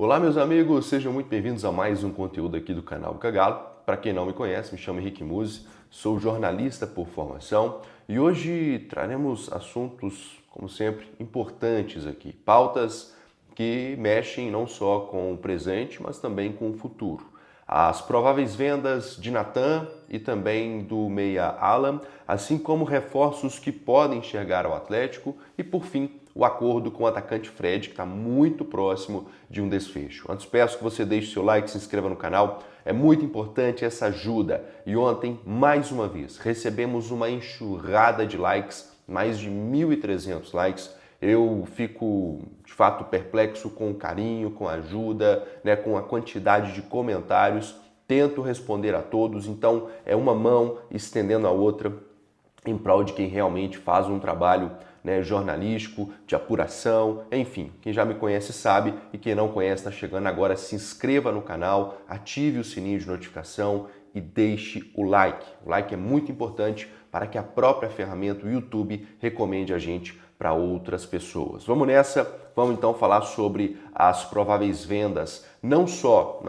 Olá, meus amigos, sejam muito bem-vindos a mais um conteúdo aqui do canal Cagalo. Para quem não me conhece, me chamo Henrique Musi, sou jornalista por formação e hoje traremos assuntos, como sempre, importantes aqui, pautas que mexem não só com o presente, mas também com o futuro. As prováveis vendas de Natan e também do meia Alan, assim como reforços que podem chegar ao Atlético e, por fim, o acordo com o atacante Fred, que está muito próximo de um desfecho. Antes peço que você deixe seu like, se inscreva no canal, é muito importante essa ajuda. E ontem, mais uma vez, recebemos uma enxurrada de likes, mais de 1.300 likes. Eu fico, de fato, perplexo com o carinho, com a ajuda, com a quantidade de comentários. Tento responder a todos, então é uma mão estendendo a outra em prol de quem realmente faz um trabalho jornalístico, de apuração, enfim. Quem já me conhece sabe e quem não conhece está chegando agora, se inscreva no canal, ative o sininho de notificação e deixe o like. O like é muito importante para que a própria ferramenta, o YouTube, recomende a gente para outras pessoas. Vamos nessa, vamos então falar sobre as prováveis vendas, não só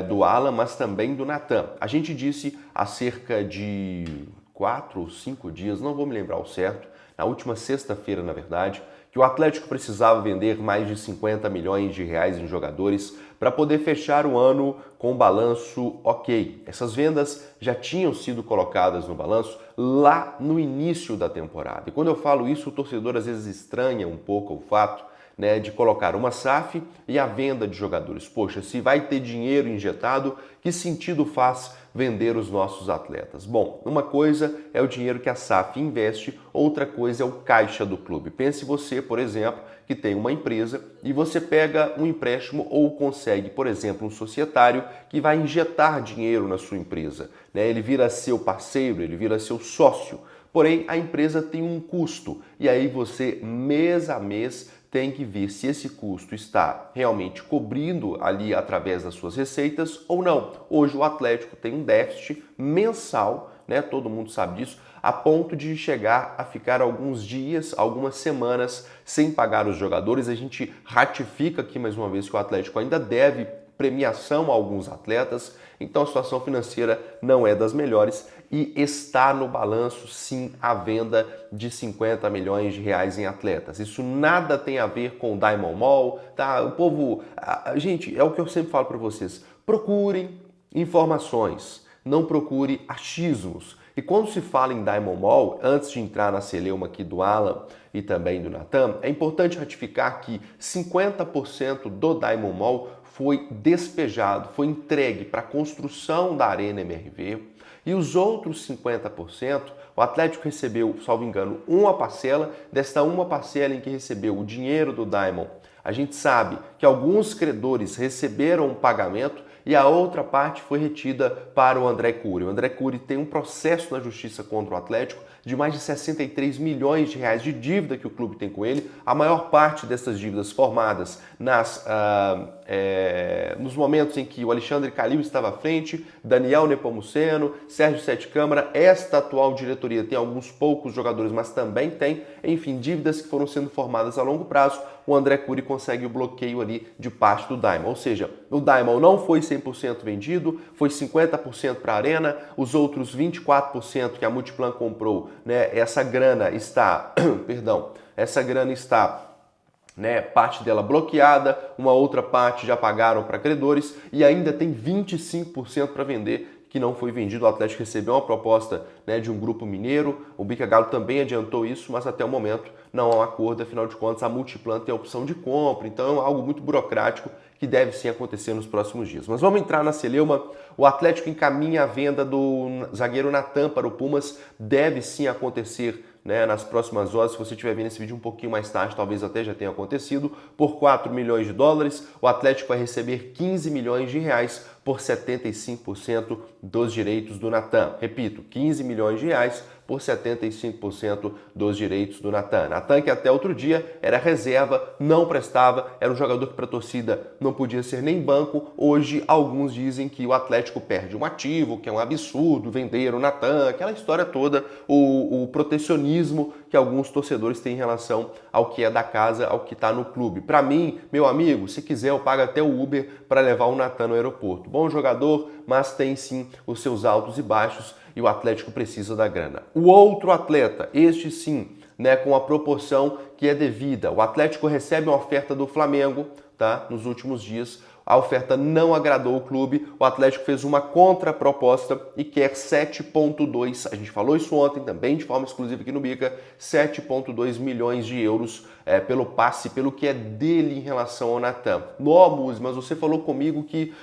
do Alan, mas também do Natan. A gente disse há cerca de 4 ou 5 dias, não vou me lembrar o certo, na última sexta-feira, na verdade, que o Atlético precisava vender mais de 50 milhões de reais em jogadores para poder fechar o ano com um balanço ok. Essas vendas já tinham sido colocadas no balanço lá no início da temporada. E quando eu falo isso, o torcedor às vezes estranha um pouco o fato de colocar uma SAF e a venda de jogadores. Poxa, se vai ter dinheiro injetado, que sentido faz vender os nossos atletas? Bom, uma coisa é o dinheiro que a SAF investe, outra coisa é o caixa do clube. Pense você, por exemplo, que tem uma empresa e você pega um empréstimo ou consegue, por exemplo, um societário que vai injetar dinheiro na sua empresa. Ele vira seu parceiro, ele vira seu sócio. Porém, a empresa tem um custo e aí você, mês a mês, tem que ver se esse custo está realmente cobrindo ali através das suas receitas ou não. Hoje o Atlético tem um déficit mensal, todo mundo sabe disso, a ponto de chegar a ficar alguns dias, algumas semanas sem pagar os jogadores. A gente ratifica aqui mais uma vez que o Atlético ainda deve premiação a alguns atletas, então a situação financeira não é das melhores e está no balanço sim a venda de 50 milhões de reais em atletas. Isso nada tem a ver com o Diamond Mall, tá? O povo, gente, é o que eu sempre falo para vocês, procurem informações, não procure achismos. E quando se fala em Diamond Mall, antes de entrar na celeuma aqui do Alan e também do Natan, é importante ratificar que 50% do Diamond Mall foi despejado, foi entregue para a construção da Arena MRV e os outros 50%, o Atlético recebeu, salvo engano, uma parcela, desta uma parcela em que recebeu o dinheiro do Diamond. A gente sabe que alguns credores receberam um pagamento e a outra parte foi retida para o André Cury. O André Cury tem um processo na justiça contra o Atlético de mais de 63 milhões de reais de dívida que o clube tem com ele. A maior parte dessas dívidas formadas nos momentos em que o Alexandre Calil estava à frente, Daniel Nepomuceno, Sérgio Sete Câmara, esta atual diretoria tem alguns poucos jogadores, mas também tem, enfim, dívidas que foram sendo formadas a longo prazo. O André Cury consegue o bloqueio ali de parte do Diamond. Ou seja, o Diamond não foi 100% vendido, foi 50% para a Arena, os outros 24% que a Multiplan comprou, essa grana está, parte dela bloqueada, uma outra parte já pagaram para credores e ainda tem 25% para vender que não foi vendido. O Atlético recebeu uma proposta de um grupo mineiro, o Bica Galo também adiantou isso, mas até o momento não há um acordo, afinal de contas a Multiplan tem a opção de compra, então é algo muito burocrático que deve sim acontecer nos próximos dias. Mas vamos entrar na celeuma. O Atlético encaminha a venda do zagueiro Natan para o Pumas, deve sim acontecer nas próximas horas. Se você estiver vendo esse vídeo um pouquinho mais tarde, talvez até já tenha acontecido, por 4 milhões de dólares. O Atlético vai receber 15 milhões de reais por 75% dos direitos do Natan. Repito, 15 milhões de reais por 75% dos direitos do Natan. Natan, que até outro dia era reserva, não prestava, era um jogador que para a torcida não podia ser nem banco. Hoje, alguns dizem que o Atlético perde um ativo, que é um absurdo vender o Natan, aquela história toda, o protecionismo que alguns torcedores têm em relação ao que é da casa, ao que está no clube. Para mim, meu amigo, se quiser eu pago até o Uber para levar o Natan no aeroporto. Bom jogador, mas tem sim os seus altos e baixos e o Atlético precisa da grana. O outro atleta, este sim, né, com a proporção que é devida. O Atlético recebe uma oferta do Flamengo, tá, nos últimos dias. A oferta não agradou o clube, o Atlético fez uma contraproposta e quer 7,2, a gente falou isso ontem também de forma exclusiva aqui no Bica, 7,2 milhões de euros pelo passe, pelo que é dele em relação ao Natan. Muzi, mas você falou comigo que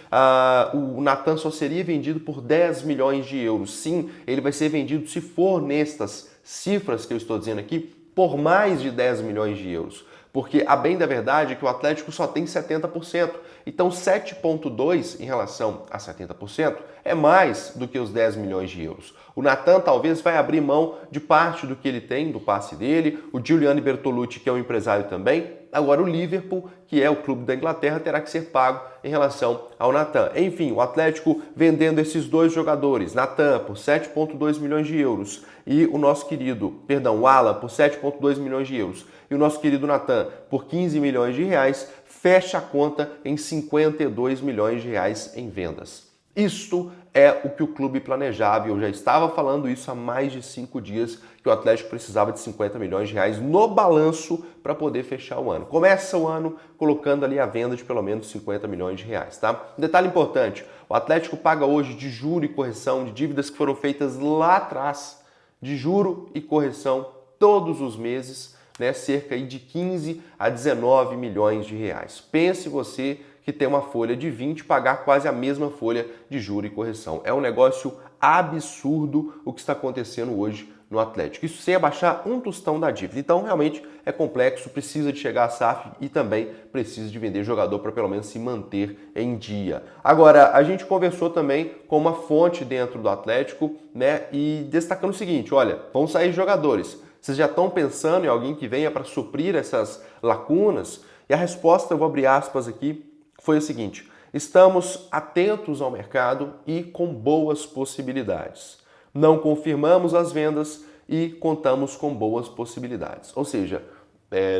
o Natan só seria vendido por 10 milhões de euros. Sim, ele vai ser vendido, se for nestas cifras que eu estou dizendo aqui, por mais de 10 milhões de euros. Porque a bem da verdade é que o Atlético só tem 70%. Então 7,2 em relação a 70% é mais do que os 10 milhões de euros. O Natan talvez vai abrir mão de parte do que ele tem, do passe dele. O Giuliano Bertolucci, que é um empresário também. Agora o Liverpool, que é o clube da Inglaterra, terá que ser pago em relação ao Natan. Enfim, o Atlético vendendo esses dois jogadores, Natan por 7,2 milhões de euros e o nosso querido, o Alan por 7,2 milhões de euros e o nosso querido Natan por 15 milhões de reais, fecha a conta em 52 milhões de reais em vendas. Isto é o que o clube planejava e eu já estava falando isso há mais de 5 dias, que o Atlético precisava de 50 milhões de reais no balanço para poder fechar o ano. Começa o ano colocando ali a venda de pelo menos 50 milhões de reais, tá? Um detalhe importante, o Atlético paga hoje de juro e correção de dívidas que foram feitas lá atrás, de juro e correção todos os meses, né, cerca de 15 a 19 milhões de reais. Pense você que tem uma folha de 20 pagar quase a mesma folha de juro e correção. É um negócio absurdo o que está acontecendo hoje no Atlético. Isso sem abaixar um tostão da dívida. Então, realmente é complexo, precisa de chegar a SAF e também precisa de vender jogador para pelo menos se manter em dia. Agora, a gente conversou também com uma fonte dentro do Atlético, né, e destacando o seguinte, olha, vão sair jogadores. Vocês já estão pensando em alguém que venha para suprir essas lacunas? E a resposta, eu vou abrir aspas aqui, foi o seguinte: estamos atentos ao mercado e com boas possibilidades. Não confirmamos as vendas e contamos com boas possibilidades. Ou seja,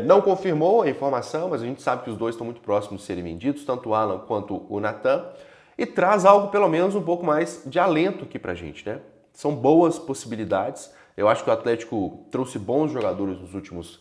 não confirmou a informação, mas a gente sabe que os dois estão muito próximos de serem vendidos, tanto o Alan quanto o Natan, e traz algo pelo menos um pouco mais de alento aqui pra gente, né? São boas possibilidades. Eu acho que o Atlético trouxe bons jogadores nos últimos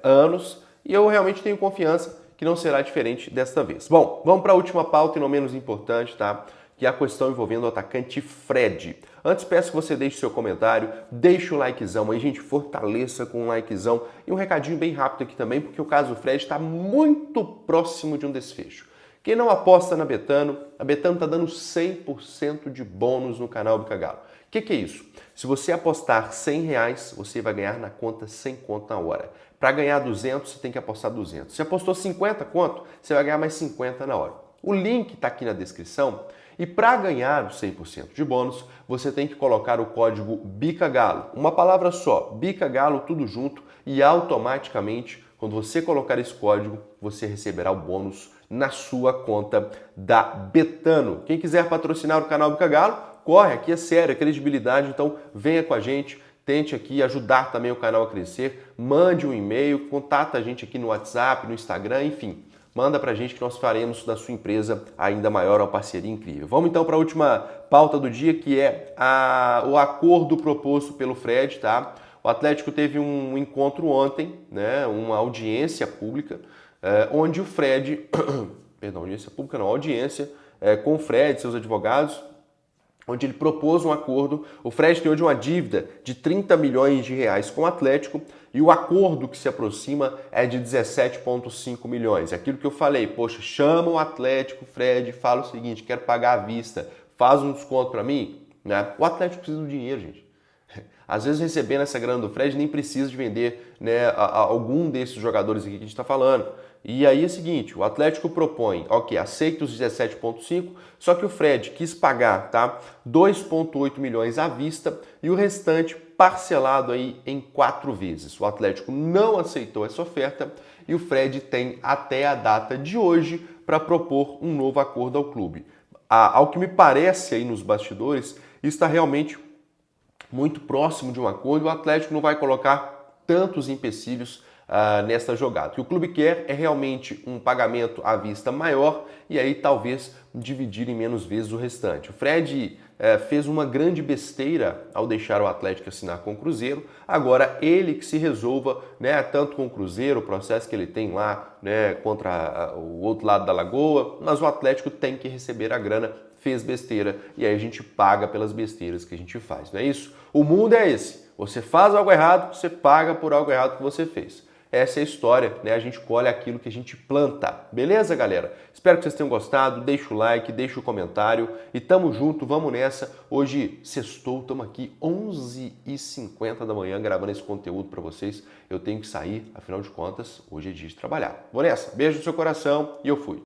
anos e eu realmente tenho confiança que não será diferente desta vez. Bom, vamos para a última pauta e não menos importante, tá? Que é a questão envolvendo o atacante Fred. Antes peço que você deixe seu comentário, deixe o likezão aí, gente, fortaleça com um likezão. E um recadinho bem rápido aqui também, porque o caso Fred está muito próximo de um desfecho. Quem não aposta na Betano, a Betano está dando 100% de bônus no canal do Cagalo. O que é isso? Se você apostar R$100, você vai ganhar na conta 100 conto na hora. Para ganhar 200, você tem que apostar 200. Se apostou 50 conto, você vai ganhar mais 50 na hora. O link está aqui na descrição. E para ganhar os 100% de bônus, você tem que colocar o código BICAGALO. Uma palavra só, BICAGALO, tudo junto, e automaticamente, quando você colocar esse código, você receberá o bônus na sua conta da Betano. Quem quiser patrocinar o canal BICAGALO, corre, aqui é sério, é credibilidade, então venha com a gente, tente aqui ajudar também o canal a crescer, mande um e-mail, contata a gente aqui no WhatsApp, no Instagram, enfim. Manda pra gente que nós faremos da sua empresa ainda maior, uma parceria incrível. Vamos então para a última pauta do dia, que é o acordo proposto pelo Fred, tá? O Atlético teve um encontro ontem, né? Uma audiência pública, onde o Fred, perdão, audiência pública não, audiência com o Fred, seus advogados, onde ele propôs um acordo. O Fred tem hoje uma dívida de 30 milhões de reais com o Atlético e o acordo que se aproxima é de 17,5 milhões. Aquilo que eu falei, poxa, chama o Atlético, Fred, fala o seguinte, quero pagar à vista, faz um desconto para mim, né? O Atlético precisa do dinheiro, gente. Às vezes recebendo essa grana do Fred nem precisa de vender, né, algum desses jogadores aqui que a gente está falando. E aí é o seguinte, o Atlético propõe, ok, aceita os 17,5, só que o Fred quis pagar, tá, 2,8 milhões à vista e o restante parcelado aí em 4 vezes. O Atlético não aceitou essa oferta e o Fred tem até a data de hoje para propor um novo acordo ao clube. Ao que me parece aí nos bastidores, está realmente muito próximo de um acordo, o Atlético não vai colocar tantos empecilhos nesta jogada. O que o clube quer é realmente um pagamento à vista maior e aí talvez dividir em menos vezes o restante. O Fred fez uma grande besteira ao deixar o Atlético assinar com o Cruzeiro, agora ele que se resolva, né, tanto com o Cruzeiro, o processo que ele tem lá, né, contra o outro lado da lagoa, mas o Atlético tem que receber a grana, fez besteira e aí a gente paga pelas besteiras que a gente faz, não é isso? O mundo é esse, você faz algo errado, você paga por algo errado que você fez. Essa é a história, né? A gente colhe aquilo que a gente planta. Beleza, galera? Espero que vocês tenham gostado. Deixa o like, deixa o comentário e tamo junto, vamos nessa. Hoje, sextou, estamos aqui 11h50 da manhã gravando esse conteúdo para vocês. Eu tenho que sair, afinal de contas, hoje é dia de trabalhar. Vou nessa. Beijo no seu coração e eu fui.